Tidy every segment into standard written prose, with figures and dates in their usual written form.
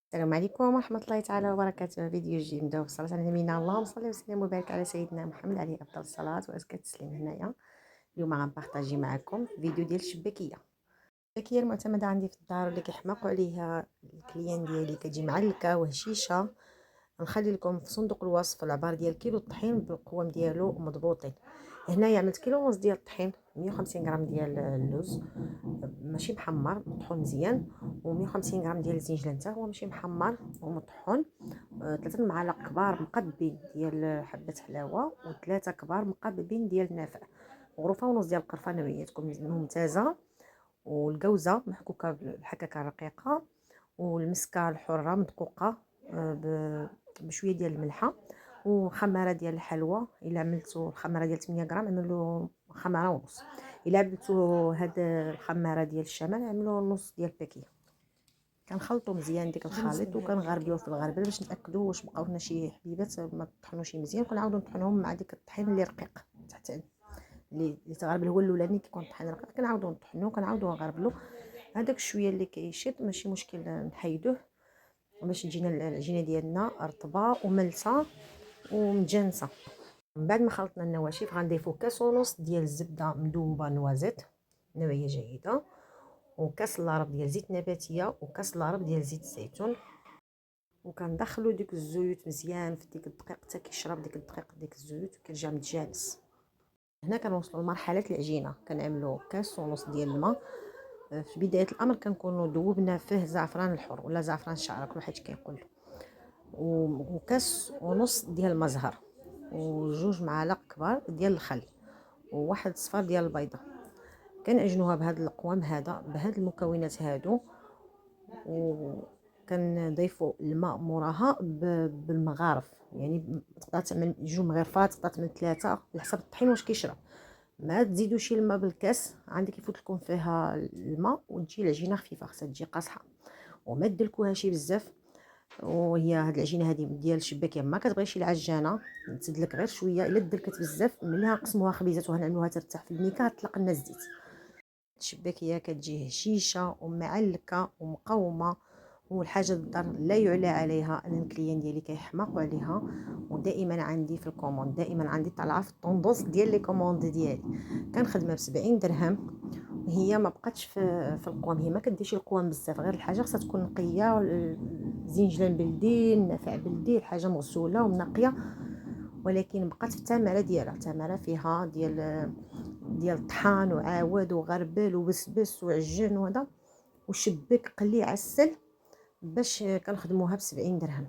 السلام عليكم ورحمة الله تعالى وبركاته. فيديو جديد نبداو بالصلاة على نبينا، اللهم صل وسلم وبارك على سيدنا محمد عليه أفضل الصلاة وأزكى التسليم. هنايا اليوم غنبارطاجي معكم فيديو ديال الشباكية. الشباكية المعتمدة عندي في الدار واللي كيحماقوا عليها الكليان ديالي، كتجي معلكة وهشيشة. نخلي لكم في صندوق الوصف العبار ديال كيلو الطحين بالقوام ديالو مضبوطين. هنايا عملت كيلو ونص ديال الطحين، 150 غرام ديال اللوز ماشي محمر مطحون مزيان، و150 غرام ديال الزنجلان حتى هو ماشي محمر ومطحون، 3 معالق كبار مقببين ديال حبه حلاوه، و3 كبار مقببين ديال النافع، غرفه ونص ديال القرفه نوعيه تكون ممتازه، والجوزه محكوكه بالحكاكه رقيقه، والمسكه الحره مدقوقه بشويه ديال الملحه، وخماره ديال الحلوى. الا عملتو الخماره ديال 8 غرام عملوا خماره ونص، الا عملتو هاد الخماره ديال الشمال عملوا نص ديال الباكيه. كنخلطوا مزيان ديك الخليط وكنغربلوه في الغربله باش نتاكدوا واش بقاو لنا شي حبيبات ما طحنوش مزيان، كنعاودوا نطحنوهم مع ديك الطحين اللي رقيق تحت اللي تغربل هو الاولاني كيكون الطحين رقيق، كنعاودوا نطحنوه كنعاودوا نغربلو. هذاك الشويه اللي كيشد ماشي مشكل نحيدوه باش تجينا العجينه ديالنا رطبه وملسه ومجانسه. من بعد ما خلطنا النواشف غنضيفو كاس ونص ديال الزبده مذوبه نوازيت نوعيه جيده، وكاس لارب ديال زيت نباتيه، وكاس لارب ديال زيت الزيتون، وكندخلو ديك الزيوت مزيان في ديك الدقيق حتى كيشرب ديك الدقيق ديك الزيوت وكيرجع متجانس. هنا كنوصلوا لمرحله العجينه، كنعملوا كاس ونص ديال الماء. في بدايه الامر كنكونوا ذوبنا فيه زعفران الحر ولا زعفران الشعره كل واحد كيقول، وكاس ونص ديال المزهر، وجوج معالق كبار ديال الخل، وواحد صفار ديال البيضه. كنعجنوها بهذا القوام هذا بهاد المكونات هادو، وكنضيفوا الماء موراها بالمغارف، يعني تقدر تعمل 2 مغرفات، تقدر تعمل 3 على حسب الطحين واش كيشرب. ما تزيدوش الماء بالكاس، عندك يفوت لكم فيها الماء وتجي العجينه خفيفه، خاصها تجي قاصحه وما تدلكوهاش بزاف. وهي هاد العجينه هذه ديال الشباكيه ما كتبغيش العجانه تدلك غير شويه، الا دلكت بزاف ملي غنقسموها خبيزات وغنعملوها ترتاح في الميكا تطلق لنا الزيت. الشباكيه كتجي هشيشه ومعلكه ومقومه، والحاجه الدار لا يعلى عليها. انا الكليان ديالي كيحماقوا عليها، ودائما عندي في الكوموند، دائما عندي طالعه في الطوندوس ديال لي كوموند ديالي. كنخدمها ب 70 درهم. هي ما بقاتش في القوام، هي ما كديرش القوام بزاف، غير الحاجه خاصها تكون نقيه، الزنجلان بلدي، النافع بلدي، الحاجه مغسوله ومنقيه. ولكن بقات في التماره ديالها، التماره فيها ديال الطحان وعاود وغربل وبسبس وعجن وهذا، وشبك قلي عسل باش كنخدموها ب 70 درهم.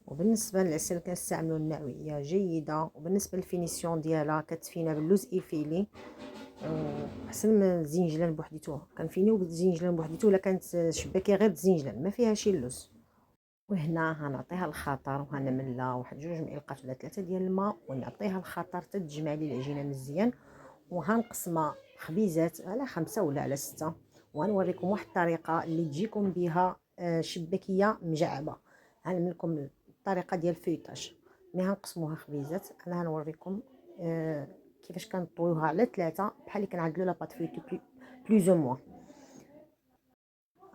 وبالنسبه للعسل كنستعملوا النوعيه جيده، وبالنسبه للفينيسيون ديالها كتفينا باللوز ايفيلي احسن من الزنجلان بوحديتو. كنفينيو بالزنجلان بوحديتو الا كانت شباكيه غير الزنجلان ما فيها شي اللوز. وهنا غنعطيها الخطر وغنملها واحد 2 معلقات ولا 3 ديال الماء، ونعطيها الخطر حتى تجمع لي العجينه مزيان، وغنقسمها خبيزات على 5 ولا على 6. وغنوريكم واحد الطريقه اللي تجيكم بها شباكيه مجعبه. غنعمل لكم الطريقه ديال الفيطاج، ملي غنقسموها خبيزات انا غنوريكم كيفاش كنطويوها على 3 بحال اللي كنعدلوا لاباط فيتو بلوز او موان.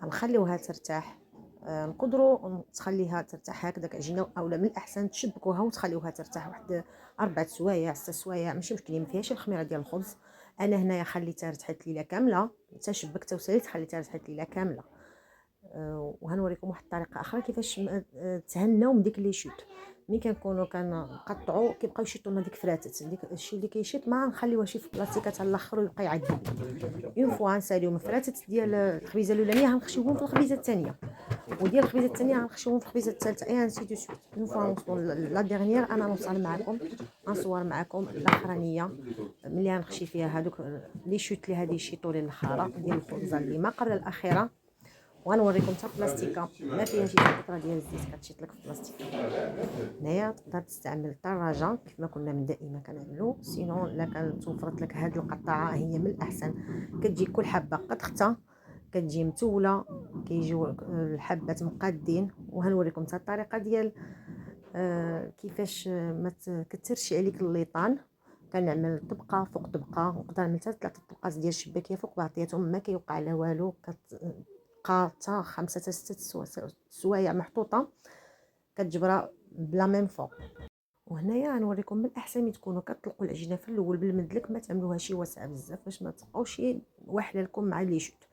غنخليوها ترتاح، نقدروا تخليها ترتاح هكذاك عجينه، اولا من الاحسن تشبكوها وتخليوها ترتاح واحد 4 سوايع 6 سوايع، ماشي مشكل، ما فيهاش الخميره ديال الخبز. انا هنايا خليتها رتحت ليله كامله، حتى شبكتها وساليت خليتها رتحت ليله كامله. وهنوريكم واحد الطريقه اخرى كيفاش تهناو من ديك لي شوت. ملي كنكونوا كنقطعوا كيبقاو يشيطوا لنا ديك فراتات، ديك الشيء اللي كيشيط ما نخليوها شي في بلاصتيك حتى الاخر ويبقى يعذب. اون فوا نساليو من فراتات ديال الخبيزه الاولانيه غنخشيوهم في الخبيزه الثانيه، وديال الخبيزه الثانيه غنخشيوهم في الخبيزه الثالثه، اي انسي دو سويت. اون فوا نوصلوا لا ديرنيير انا نوصل معكم، غنصور معكم الاخرانيه ملي غنخشي فيها هذوك لي شوت اللي هادي يشيطوا لي الاخره ديال الخبزه اللي ما قبل الاخيره. وغنوريكم حتى بلاستيكه ما فيها شي قطره ديال الزيت كتشيط لك في البلاستيك. هنايا تقدر تستعمل الطراجه كيف ما كنا من دائما كنعملوا، سينون لا كانت توفرت لك هاد القطعه هي من الاحسن. كتجي كل حبه قد ختا، كتجي متوله، كيجيو الحبات مقادين. وهنوريكم حتى الطريقه ديال كيفاش ما تكثرش عليك الليطان. كنعمل طبقه فوق طبقه، نقدر نعمل حتى 3 طبقات ديال الشباكيه فوق بعضياتهم ما كيوقع لا والو، تلقى حتى 5 حتى 6 سوايع محطوطه كتجبرها بلا ميم فوق. وهنايا غنوريكم من الاحسن ملي تكونوا كتطلقوا العجينه في الاول بالمدلك، ما تعملوهاش واسعه بزاف باش ما تبقاوش واحله لكم مع لي شوت.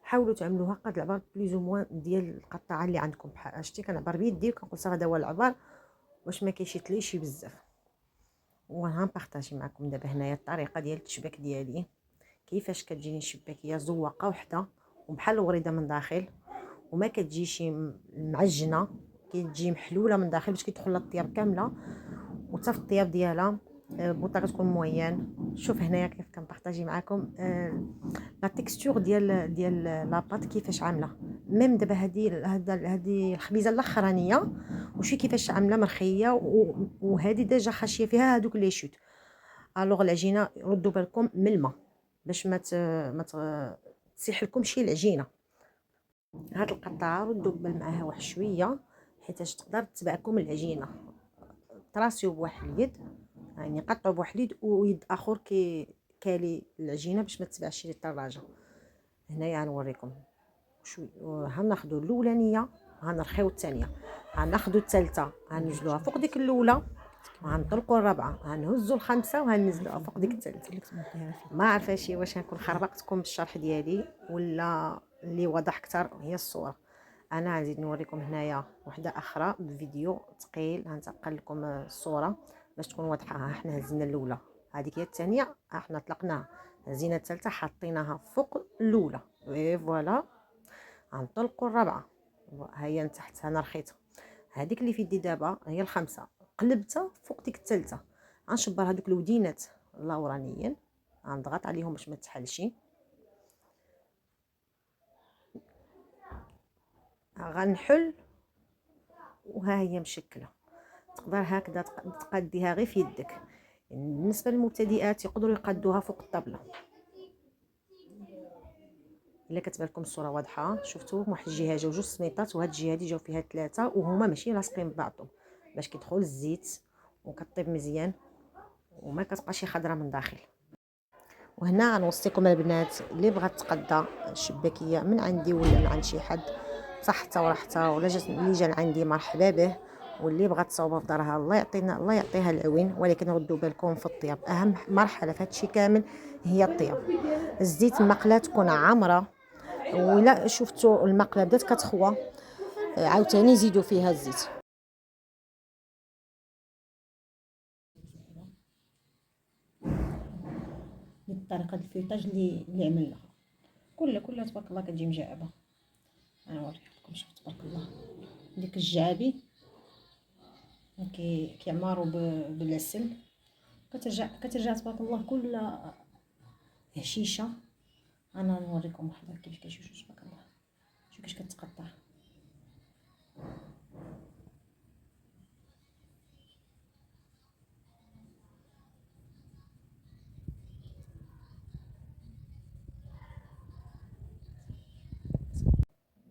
حاولوا تعملوها قد العبار بليزو موان ديال القطاعه اللي عندكم. بحال شتي كنعبر بيدي وكنقول صافي هذا هو العبار واش ما كيشيتليش بزاف. وغنبارطاجي معكم دابا هنايا الطريقه ديال التشباك ديالي، كيفاش كتجيني الشباكيه زواقه وحده وبحال الوريده من داخل، وما كتجيش معجنه، كتجي محلوله من داخل باش كيدخل لها الطياب كامله، وحتى في الطياب ديالها بوطه كتكون موين. شوف هنايا كيف كنبارطاجي معكم لا تيكستور ديال لاباط كيفاش عامله. ميم دابا هذه الخبيزه الاخرانيه وشي كيفاش عامله مرخيه، وهذه ديجا خاشيه فيها هذوك لي شوت. الوغ العجينه ردوا بالكم من الماء باش ما تسيح لكم شي العجينه. هاد القطعه ردوا بال معاها واحد شويه حيتاش تقدر تتبعكم العجينه. طراسيو بواحد اليد، يعني قطعوا بواحد اليد ويد اخر كالي العجينه باش ما تتبعش لي الثلاجه. هنايا غنوريكم شوي. غناخذوا الاولانيه غنرخيو الثانيه، غناخذوا الثالثه غننزلوها فوق ديك الاولى، وغنطلقوا الرابعه غنهزوا الخامسه وغننزلوها فوق ديك الثالثه. ما عرفاش واش غنكون خربقتكم بالشرح ديالي ولا اللي واضح اكثر هي الصوره. انا غنزيد نوريكم هنايا وحده اخرى بفيديو ثقيل، غنتقل لكم الصوره باش تكون واضحه. حنا هزينا الاولى، هذيك هي الثانيه، احنا طلقناها، هزينا الثالثه حطيناها فوق الاولى، اي فوالا. غنطلقوا الرابعه، ها هي من تحت انا رخيتها. هذيك اللي في يدي دابا هي الخامسه، قلبتها فوق ديك الثالثه. غنشبر هذوك الودينات اللورانيين، غنضغط عليهم باش ما تحلش. غنحل وها هي مشكله. تقدر هكذا تقاديها غير في يدك. يعني بالنسبه للمبتدئات يقدروا يقادوها فوق الطابله. الا كتبان لكم الصوره واضحه، شفتوا من واحد الجهه جاو 2 سميطات وهاد الجهه هادي جاو فيها 3 وهما ماشي لاصقين ببعضهم باش كيدخل الزيت وكطيب مزيان وما كتبقاش خضره من داخل. وهنا غنوصيكم البنات اللي بغات تقدا شباكيه من عندي ولا من عند شي حد صحتها وراحتها، ولا جات اللي جا عندي مرحبا به، واللي بغات تصاوبها في دارها الله يعطيها العون. ولكن ردوا بالكم في الطياب، اهم مرحله في هادشي كامل هي الطياب. الزيت المقله تكون عامره، ولا شفتوا المقله بدات كتخوى عاوتاني زيدوا فيها الزيت. بالطريقه الفيطاج اللي عملناها كلها تبارك الله كتجي مجعبه. انا نوريها لكم. شوف تبارك الله ديك الجعابي كيعمروا بالعسل، كترجع تبارك الله كلها هشيشه. انا نوريكم وحده كيفاش كيجيو تبارك الله. شوف كيفاش كتقطع.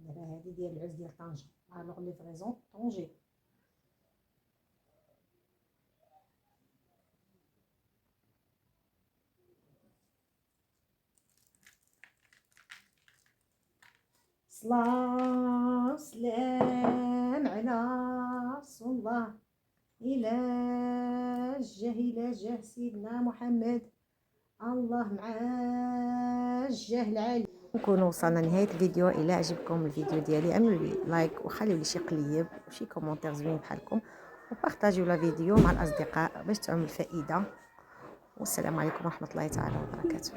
دابا هذه ديال العز ديال طنجة، الوغ لي فريزون طونجي. صلاة سلام على رسول الله. إلى جه سيدنا محمد، الله معاه جه العالي. نكونوا وصلنا لنهايه الفيديو. الى عجبكم الفيديو ديالي اعملوا لي لايك وخليوا لي شي قليب وشي كومونتير زوين بحالكم، وبارطاجيو لا فيديو مع الاصدقاء باش تعم الفائده. والسلام عليكم ورحمه الله تعالى وبركاته.